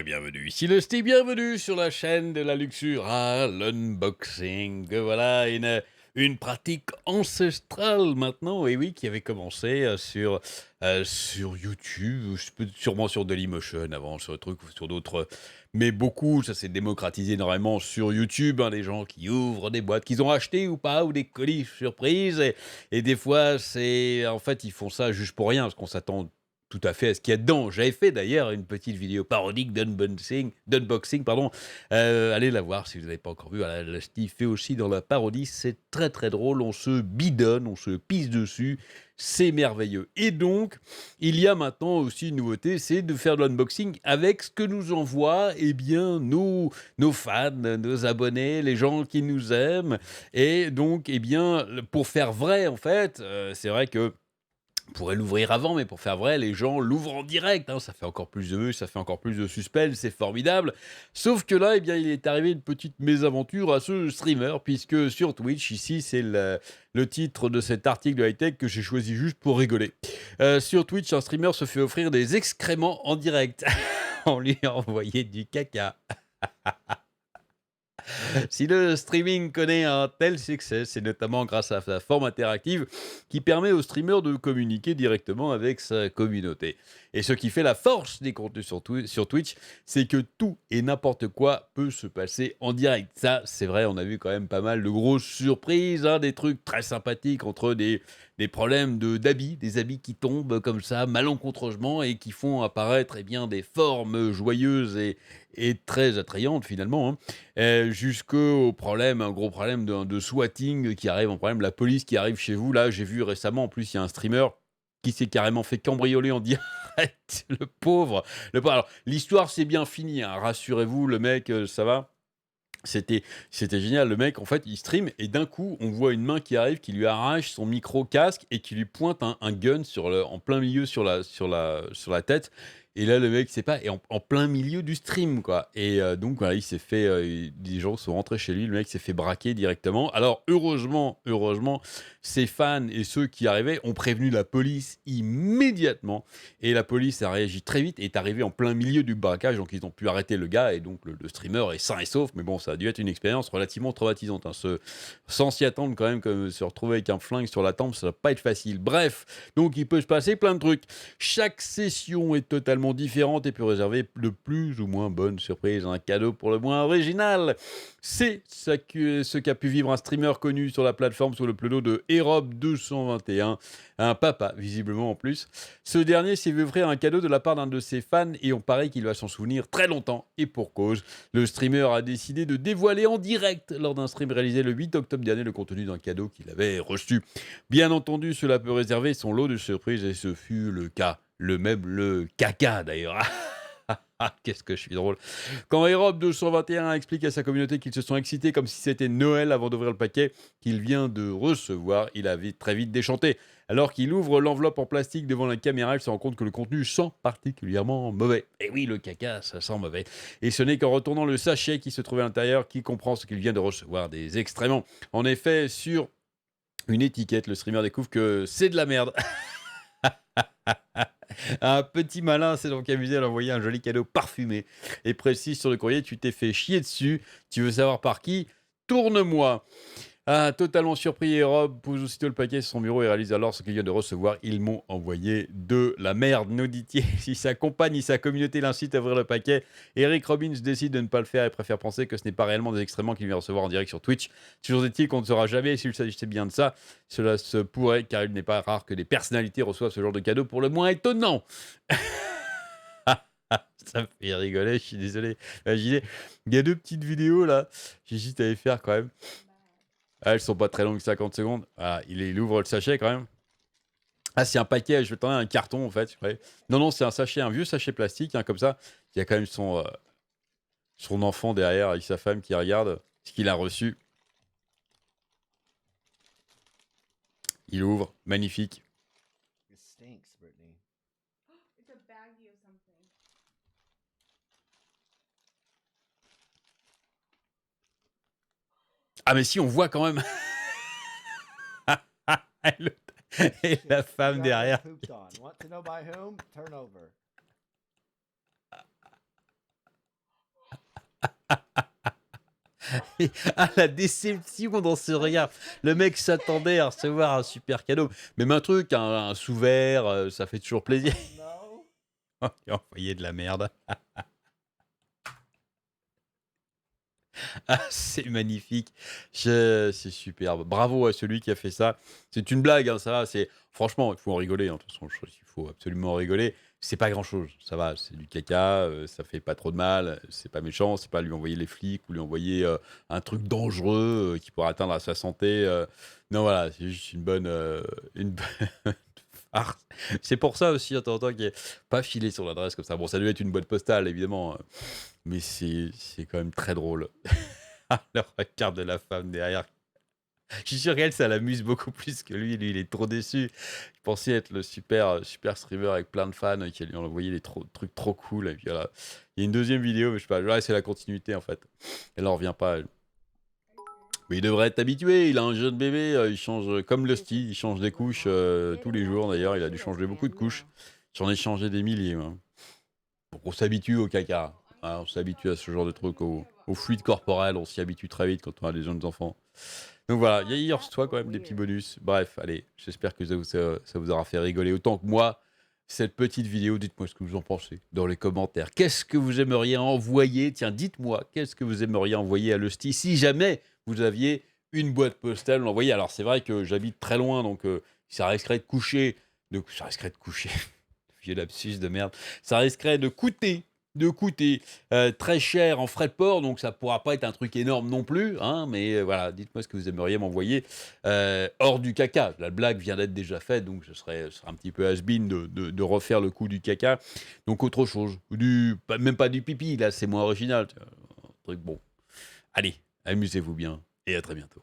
et bienvenue. Ici le Steve, bienvenue sur la chaîne de la luxure à l'unboxing. Voilà une pratique ancestrale maintenant, et oui, qui avait commencé sur YouTube, ou sûrement sur Dailymotion avant, sur le truc, ou sur d'autres. Mais beaucoup, ça s'est démocratisé énormément sur YouTube, hein, les gens qui ouvrent des boîtes qu'ils ont achetées ou pas, ou des colis surprises. Et des fois, en fait, ils font ça juste pour rien, parce qu'on s'attend tout à fait à ce qu'il y a dedans. J'avais fait d'ailleurs une petite vidéo parodique d'unboxing, pardon. Allez la voir si vous n'avez pas encore vu. Voilà, la Steve fait aussi dans la parodie. C'est très très drôle. On se bidonne, on se pisse dessus. C'est merveilleux. Et donc, il y a maintenant aussi une nouveauté, c'est de faire de l'unboxing avec ce que nous envoient nos fans, nos abonnés, les gens qui nous aiment. Et donc, pour faire vrai, en fait, c'est vrai que on pourrait l'ouvrir avant, mais pour faire vrai, les gens l'ouvrent en direct, hein, ça fait encore plus de vues, ça fait encore plus de suspense, c'est formidable. Sauf que là, il est arrivé une petite mésaventure à ce streamer, puisque sur Twitch, ici, c'est le titre de cet article de high-tech que j'ai choisi juste pour rigoler. Sur Twitch, un streamer se fait offrir des excréments en direct. On lui a envoyé du caca. Si le streaming connaît un tel succès, c'est notamment grâce à sa forme interactive qui permet au streamer de communiquer directement avec sa communauté. Et ce qui fait la force des contenus sur Twitch, c'est que tout et n'importe quoi peut se passer en direct. Ça, c'est vrai, on a vu quand même pas mal de grosses surprises, hein, des trucs très sympathiques entre des problèmes d'habits, des habits qui tombent comme ça malencontreusement et qui font apparaître des formes joyeuses et très attrayantes finalement, hein. Jusqu'au problème, un gros problème de swatting qui arrive, un problème de la police qui arrive chez vous. Là, j'ai vu récemment, en plus, il y a un streamer qui s'est carrément fait cambrioler en direct. Le pauvre. Alors, l'histoire, c'est bien fini, hein, rassurez-vous, le mec, ça va. C'était génial. Le mec, en fait, il stream et d'un coup, on voit une main qui arrive, qui lui arrache son micro-casque et qui lui pointe un gun en plein milieu sur la tête. Et là, le mec, c'est pas, et en plein milieu du stream, quoi. Et donc, voilà, il s'est fait, des gens sont rentrés chez lui, le mec s'est fait braquer directement. Alors, heureusement, ses fans et ceux qui arrivaient ont prévenu la police immédiatement. Et la police a réagi très vite et est arrivée en plein milieu du braquage, donc ils ont pu arrêter le gars et donc le streamer est sain et sauf. Mais bon, ça a dû être une expérience relativement traumatisante, hein. Sans s'y attendre quand même, comme se retrouver avec un flingue sur la tempe, ça va pas être facile. Bref, donc il peut se passer plein de trucs. Chaque session est totalement différente et peut réserver de plus ou moins bonnes surprises, un cadeau pour le moins original. C'est ce qu'a pu vivre un streamer connu sur la plateforme sous le pseudo de Erob221, un papa visiblement en plus. Ce dernier s'est vu offrir un cadeau de la part d'un de ses fans et on parie qu'il va s'en souvenir très longtemps et pour cause. Le streamer a décidé de dévoiler en direct lors d'un stream réalisé le 8 octobre dernier le contenu d'un cadeau qu'il avait reçu. Bien entendu, cela peut réserver son lot de surprises et ce fut le cas. Le caca d'ailleurs. Qu'est-ce que je suis drôle. Quand Erob221 explique à sa communauté qu'ils se sont excités comme si c'était Noël avant d'ouvrir le paquet qu'il vient de recevoir, il a très vite déchanté. Alors qu'il ouvre l'enveloppe en plastique devant la caméra, il se rend compte que le contenu sent particulièrement mauvais. Et oui, le caca, ça sent mauvais. Et ce n'est qu'en retournant le sachet qui se trouvait à l'intérieur qu'il comprend ce qu'il vient de recevoir, des excréments. En effet, sur une étiquette, le streamer découvre que c'est de la merde. Un petit malin s'est donc amusé à l'envoyer un joli cadeau parfumé et précise sur le courrier: tu t'es fait chier dessus, tu veux savoir par qui? Tourne-moi. Ah, totalement surpris, Rob pose aussitôt le paquet sur son bureau et réalise alors ce qu'il vient de recevoir. Ils m'ont envoyé de la merde, nous dit-il. Si sa compagne et sa communauté l'incitent à ouvrir le paquet, Eric Robbins décide de ne pas le faire et préfère penser que ce n'est pas réellement des excréments qu'il vient recevoir en direct sur Twitch. Toujours est-il qu'on ne saura jamais s'il s'agissait bien de ça. Cela se pourrait, car il n'est pas rare que des personnalités reçoivent ce genre de cadeau pour le moins étonnant. Ça me fait rigoler, je suis désolé. Imaginez, il y a deux petites vidéos là, j'hésite à les faire quand même. Ah, elles sont pas très longues, 50 secondes. Ah, il ouvre le sachet quand même. Ah, c'est un paquet, je vais t'en un carton en fait. Ouais. Non, non, c'est un sachet, un vieux sachet plastique, hein, comme ça. Il y a quand même son enfant derrière et sa femme qui regarde ce qu'il a reçu. Il ouvre, magnifique. It stinks, Brittany. It's a baggie of something. Ah, mais si, on voit quand même. Et la femme Got derrière. pooped on. Want to know by whom? Turn over. Ah, la déception dans ce regard. Le mec s'attendait à recevoir un super cadeau. Même un truc, un sous-verre, ça fait toujours plaisir. No. Il a envoyé de la merde. Ah, c'est magnifique. C'est superbe. Bravo à celui qui a fait ça. C'est une blague, hein, ça va. Franchement, il faut en rigoler, hein. De toute façon, il faut absolument en rigoler. C'est pas grand-chose, ça va. C'est du caca, ça fait pas trop de mal. C'est pas méchant. C'est pas lui envoyer les flics ou lui envoyer un truc dangereux qui pourrait atteindre à sa santé. Non, voilà, c'est juste une bonne farce. C'est pour ça aussi, de temps en temps, qu'il n'est pas filé sur l'adresse comme ça. Bon, ça devait être une boîte postale, évidemment, mais c'est quand même très drôle. Le regard de la femme derrière. Je suis sûr qu'elle, ça l'amuse beaucoup plus que lui. Lui, il est trop déçu. Je pensais être le super streamer avec plein de fans qui lui ont envoyé des trucs trop cool. Et puis voilà. Il y a une deuxième vidéo, mais je sais pas. Là, c'est la continuité en fait. Elle n'en revient pas, elle. Mais il devrait être habitué. Il a un jeune bébé. Il change comme Lusty. Il change des couches tous les jours d'ailleurs. Il a dû changer beaucoup de couches. J'en ai changé des milliers, moi. Donc on s'habitue au caca. Hein, on s'habitue à ce genre de trucs, au fluide corporel. On s'y habitue très vite quand on a des jeunes enfants. Donc voilà, il reçoit quand même des petits bonus. Bref, allez, j'espère que ça vous aura fait rigoler autant que moi. Cette petite vidéo, dites-moi ce que vous en pensez dans les commentaires. Qu'est-ce que vous aimeriez envoyer? Tiens, dites-moi, qu'est-ce que vous aimeriez envoyer à Lusty si jamais vous aviez une boîte postale l'envoyer. Alors c'est vrai que j'habite très loin, donc ça risquerait de coucher. Ça risquerait de coucher. Vieux lapsus de merde. Ça risquerait de coûter très cher en frais de port, donc ça pourra pas être un truc énorme non plus, hein, mais voilà, dites-moi ce que vous aimeriez m'envoyer hors du caca. La blague vient d'être déjà faite, donc ce serait un petit peu has-been de refaire le coup du caca. Donc autre chose, même pas du pipi, là c'est moins original. Un truc bon. Allez, amusez-vous bien et à très bientôt.